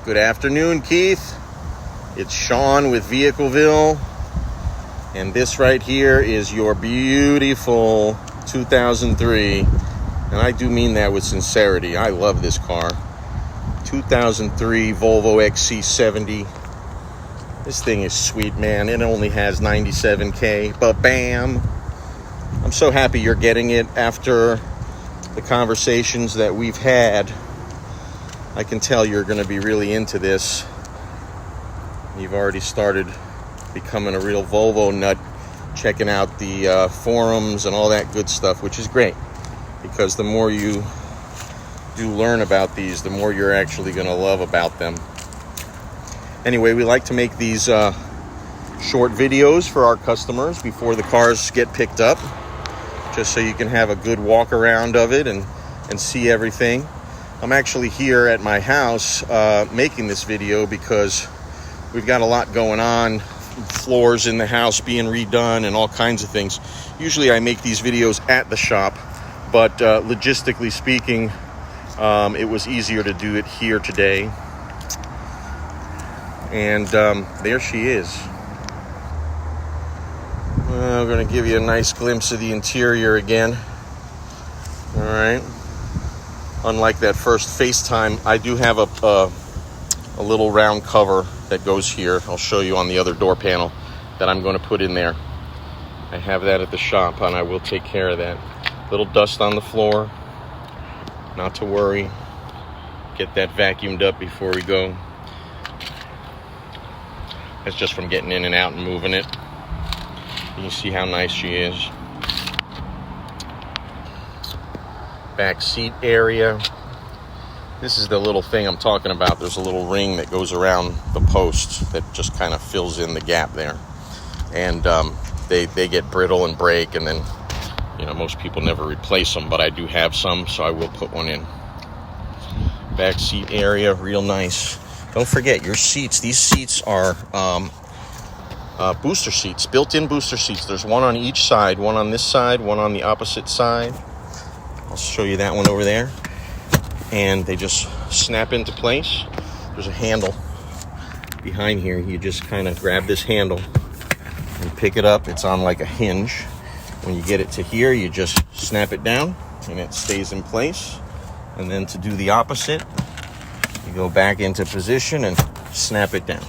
Good afternoon, Keith. It's Sean with Vehicleville, and this right here is your beautiful 2003, and I do mean that with sincerity. I love this car. 2003 Volvo XC70. This thing is sweet, man. It only has 97K, but bam. I'm so happy you're getting it after the conversations that we've had. I can tell you're going to be really into this. You've already started becoming a real Volvo nut, checking out the forums and all that good stuff, which is great, because the more you do learn about these, the more you're actually going to love about them. Anyway, we like to make these short videos for our customers before the cars get picked up, just so you can have a good walk around of it and see everything. I'm actually here at my house making this video because we've got a lot going on, floors in the house being redone and all kinds of things. Usually I make these videos at the shop, but logistically speaking, it was easier to do it here today. And there she is. I'm going to give you a nice glimpse of the interior again. All right. Unlike that first FaceTime, I do have a little round cover that goes here. I'll show you on the other door panel that I'm going to put in there. I have that at the shop, and I will take care of that. Little dust on the floor. Not to worry. Get that vacuumed up before we go. That's just from getting in and out and moving it. You see how nice she is. Back seat area. This is the little thing I'm talking about. There's a little ring that goes around the post that just kind of fills in the gap there. And they get brittle and break, and then, most people never replace them, but I do have some, so I will put one in. Back seat area, real nice. Don't forget your seats. These seats are booster seats, built-in booster seats. There's one on each side, one on this side, one on the opposite side. I'll show you that one over there. And they just snap into place. There's a handle behind here. You just kind of grab this handle and pick it up. It's on like a hinge. When you get it to here, you just snap it down and it stays in place. And then to do the opposite, you go back into position and snap it down.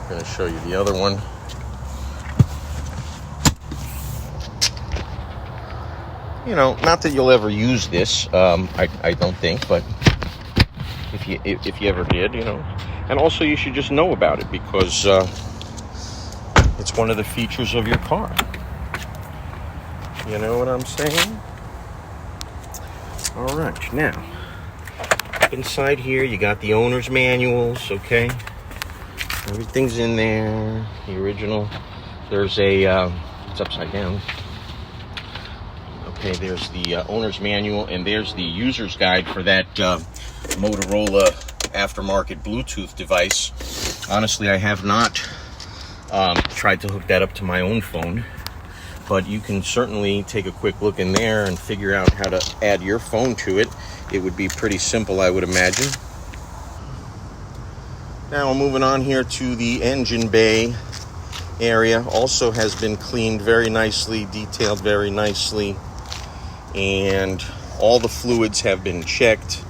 I'm going to show you the other one. Not that you'll ever use this, I don't think, but if you ever did, and also you should just know about it, because it's one of the features of your car. You know what I'm saying? All right, now, inside here you got the owner's manuals, okay? Everything's in there, the original. There's it's upside down. Okay, there's the owner's manual, and there's the user's guide for that Motorola aftermarket Bluetooth device. Honestly, I have not tried to hook that up to my own phone, but you can certainly take a quick look in there and figure out how to add your phone to it. It would be pretty simple, I would imagine. Now, moving on here to the engine bay area. Also has been cleaned very nicely, detailed very nicely. And all the fluids have been checked.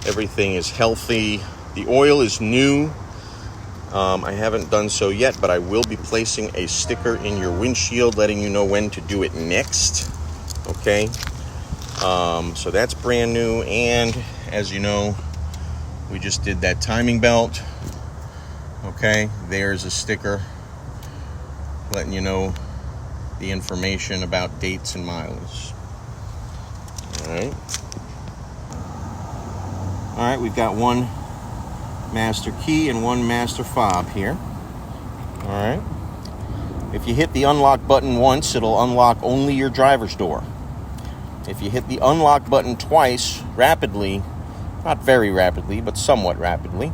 Everything is healthy. The oil is new. I haven't done so yet, but I will be placing a sticker in your windshield letting you know when to do it next. Okay. So that's brand new. And as you know, we just did that timing belt. Okay. There's a sticker letting you know the information about dates and mileage. All right, we've got one master key and one master fob here. All right. If you hit the unlock button once, it'll unlock only your driver's door. If you hit the unlock button twice, rapidly, not very rapidly, but somewhat rapidly,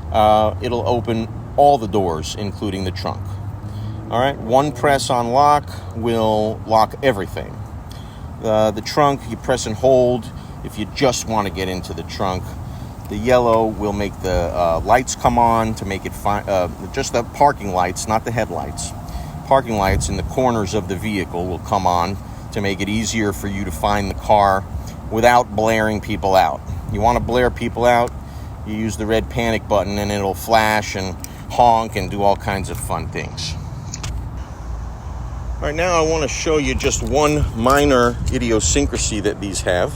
it'll open all the doors, including the trunk. All right, one press on lock will lock everything. The trunk, you press and hold, if you just want to get into the trunk. The yellow will make the lights come on to make it just the parking lights, not the headlights. Parking lights in the corners of the vehicle will come on to make it easier for you to find the car without blaring people out. You want to blare people out, you use the red panic button and it'll flash and honk and do all kinds of fun things. All right, now I want to show you just one minor idiosyncrasy that these have.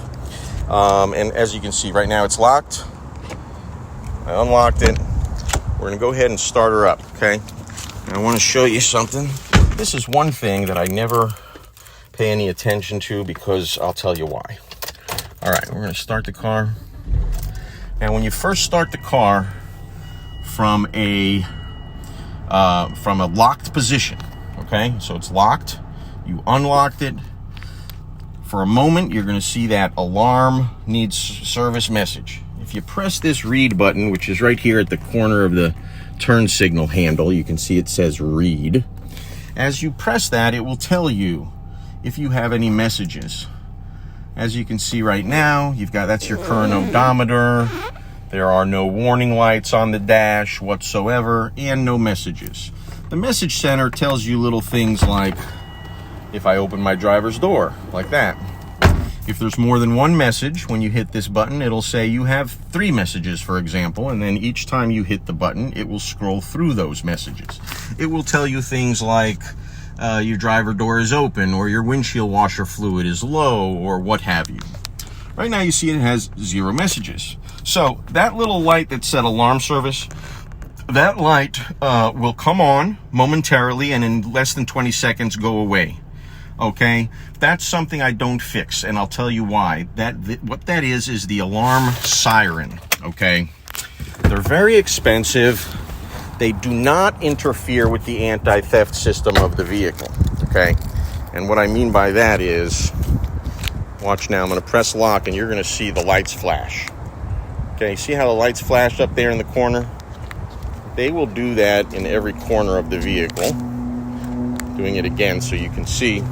And as you can see, right now it's locked. I unlocked it. We're going to go ahead and start her up, okay? And I want to show you something. This is one thing that I never pay any attention to because I'll tell you why. All right, we're going to start the car. Now, when you first start the car from a locked position, okay? So it's locked. You unlocked it. For a moment, you're going to see that alarm needs service message. If you press this read button, which is right here at the corner of the turn signal handle, you can see it says read. As you press that, it will tell you if you have any messages. As you can see right now, that's your current odometer. There are no warning lights on the dash whatsoever, and no messages. The message center tells you little things like, if I open my driver's door, like that. If there's more than one message, when you hit this button, it'll say you have 3 messages, for example, and then each time you hit the button, it will scroll through those messages. It will tell you things like your driver door is open, or your windshield washer fluid is low, or what have you. Right now you see it has 0 messages. So that little light that said alarm service, that light will come on momentarily and in less than 20 seconds go away. Okay, that's something I don't fix, and I'll tell you why. What that is the alarm siren, okay? They're very expensive. They do not interfere with the anti-theft system of the vehicle, okay? And what I mean by that is, watch now, I'm going to press lock, and you're going to see the lights flash. Okay, see how the lights flash up there in the corner? They will do that in every corner of the vehicle. Doing it again so you can see.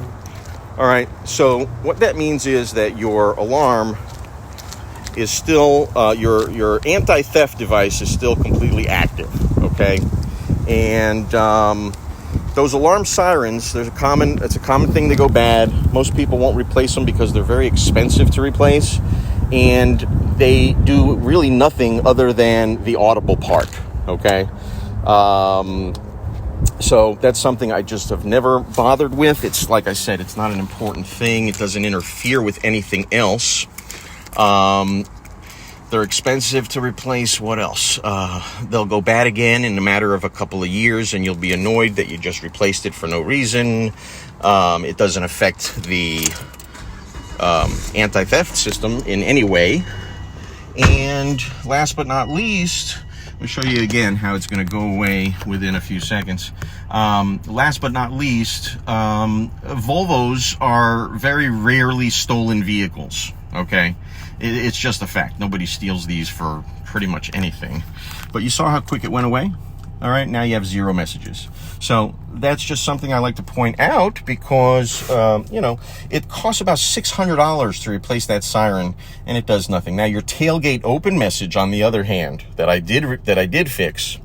All right, so what that means is that your alarm is still, your anti-theft device is still completely active, okay? And those alarm sirens, it's a common thing to go bad. Most people won't replace them because they're very expensive to replace, and they do really nothing other than the audible part, okay? So that's something I just have never bothered with. It's like I said, it's not an important thing. It doesn't interfere with anything else. They're expensive to replace. What else? They'll go bad again in a matter of a couple of years, and you'll be annoyed that you just replaced it for no reason. It doesn't affect the anti-theft system in any way. And last but not least, I'll show you again how it's going to go away within a few seconds. Last but not least, Volvos are very rarely stolen vehicles, okay? It's just a fact. Nobody steals these for pretty much anything. But you saw how quick it went away? All right, now you have 0 messages. So that's just something I like to point out because, it costs about $600 to replace that siren, and it does nothing. Now, your tailgate open message, on the other hand, that I did fix,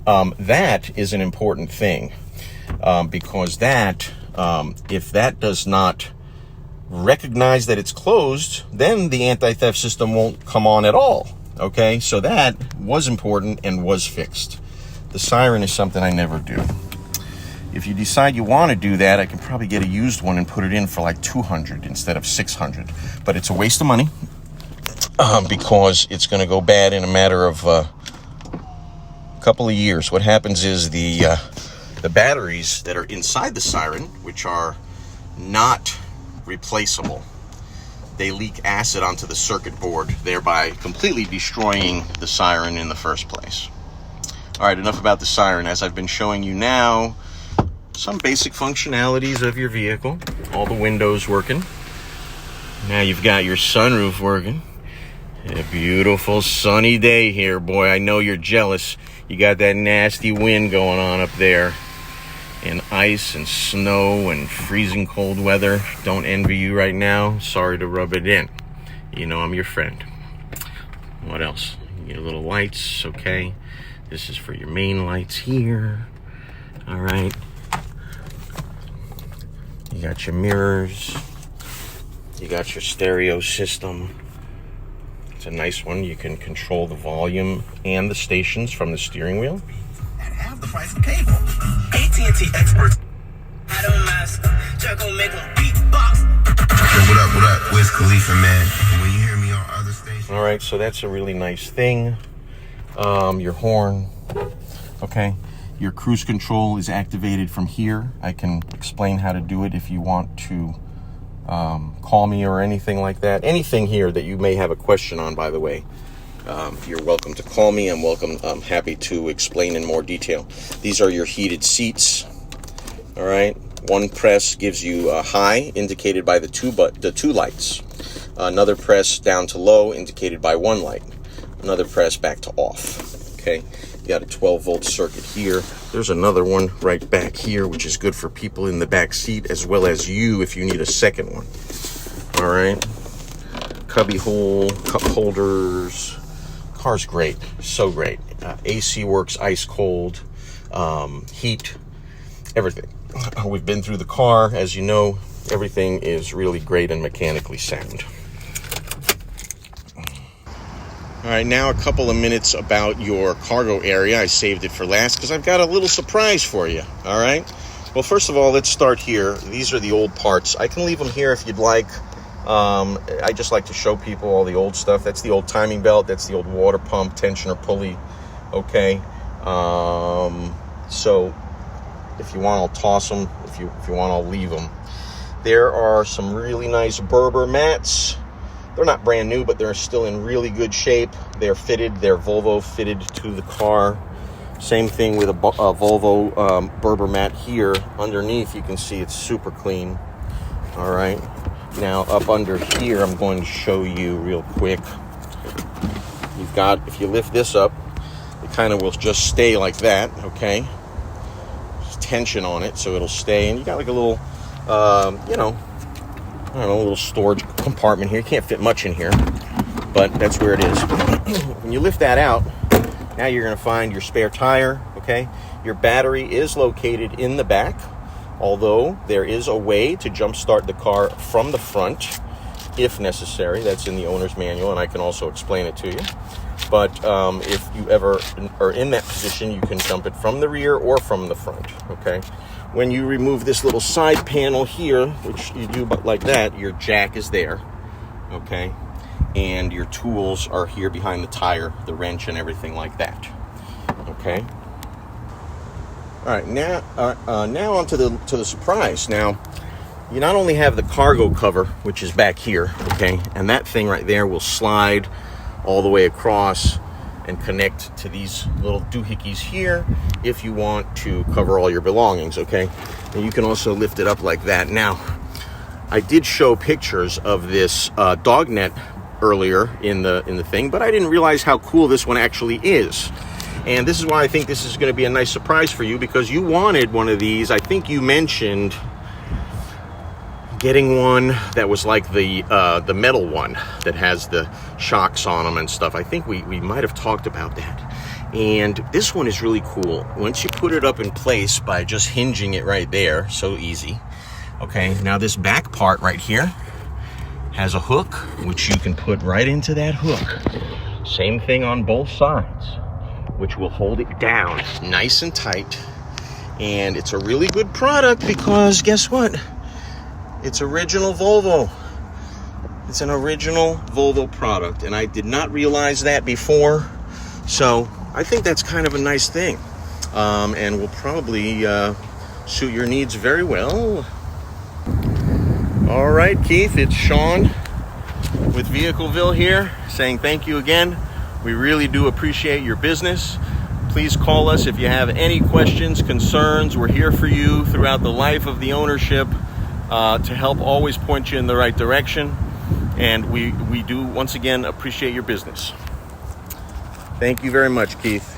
that is an important thing because that, if that does not recognize that it's closed, then the anti-theft system won't come on at all. Okay, so that was important and was fixed. The siren is something I never do. If you decide you want to do that, I can probably get a used one and put it in for like $200 instead of $600. But it's a waste of money because it's going to go bad in a matter of a couple of years. What happens is the batteries that are inside the siren, which are not replaceable, they leak acid onto the circuit board, thereby completely destroying the siren in the first place. All right, enough about the siren. As I've been showing you now, some basic functionalities of your vehicle. All the windows working. Now you've got your sunroof working. A beautiful sunny day here. Boy, I know you're jealous. You got that nasty wind going on up there. And ice and snow and freezing cold weather. Don't envy you right now. Sorry to rub it in. you know I'm your friend. What else? Your little lights, okay. This is for your main lights here. All right. You got your mirrors. You got your stereo system. It's a nice one. You can control the volume and the stations from the steering wheel. At half the price of cable. AT&T experts. I don't mess. Just gonna make them beatbox. Yo, what up? Wiz Khalifa, man. When you hear me on other stations. All right, so that's a really nice thing. Your horn. Okay. Your cruise control is activated from here. I can explain how to do it if you want to call me or anything like that. Anything here that you may have a question on, by the way, you're welcome to call me. I'm happy to explain in more detail. These are your heated seats. All right. One press gives you a high, indicated by the two lights. Another press down to low, indicated by one light. Another press back to off. Okay. You got a 12-volt circuit here. There's another one right back here, which is good for people in the back seat, as well as you if you need a second one. All right. Cubby hole, cup holders. Car's great. So great. AC works ice cold. Heat. Everything. We've been through the car. As you know, everything is really great and mechanically sound. All right, now a couple of minutes about your cargo area. I saved it for last because I've got a little surprise for you. All right. Well, first of all, let's start here. These are the old parts. I can leave them here if you'd like. I just like to show people all the old stuff. That's the old timing belt. That's the old water pump, tensioner pulley. Okay. So if you want, I'll toss them. If you want, I'll leave them. There are some really nice Berber mats. They're not brand new, but they're still in really good shape. They're fitted. They're Volvo fitted to the car. Same thing with a Volvo Berber mat here. Underneath, you can see it's super clean. All right. Now, up under here, I'm going to show you real quick. You've got, if you lift this up, it kind of will just stay like that, okay? There's tension on it, so it'll stay. And you got like a little, a little storage compartment here. You can't fit much in here, but that's where it is. When you lift that out, now you're going to find your spare tire, okay? Your battery is located in the back, although there is a way to jump start the car from the front if necessary. That's in the owner's manual, and I can also explain it to you. But if you ever are in that position, you can jump it from the rear or from the front, okay? When you remove this little side panel here, which you do but like that, your jack is there, okay? And your tools are here behind the tire, the wrench and everything like that, okay? All right, now on to the surprise. Now, you not only have the cargo cover, which is back here, okay? And that thing right there will slide all the way across and connect to these little doohickeys here if you want to cover all your belongings, okay? And you can also lift it up like that. Now, I did show pictures of this dog net earlier in the thing, but I didn't realize how cool this one actually is. And this is why I think this is going to be a nice surprise for you, because you wanted one of these. I think you mentioned getting one that was like the metal one that has the shocks on them and stuff. I think we might have talked about that. And this one is really cool. Once you put it up in place by just hinging it right there, so easy. Okay, now this back part right here has a hook, which you can put right into that hook. Same thing on both sides, which will hold it down nice and tight. And it's a really good product because guess what? It's original Volvo. It's an original Volvo product, and I did not realize that before. So I think that's kind of a nice thing, and will probably suit your needs very well. All right, Keith, it's Sean with Vehicleville here, saying thank you again. We really do appreciate your business. Please call us if you have any questions, concerns. We're here for you throughout the life of the ownership. To help always point you in the right direction. And we do, once again, appreciate your business. Thank you very much, Keith.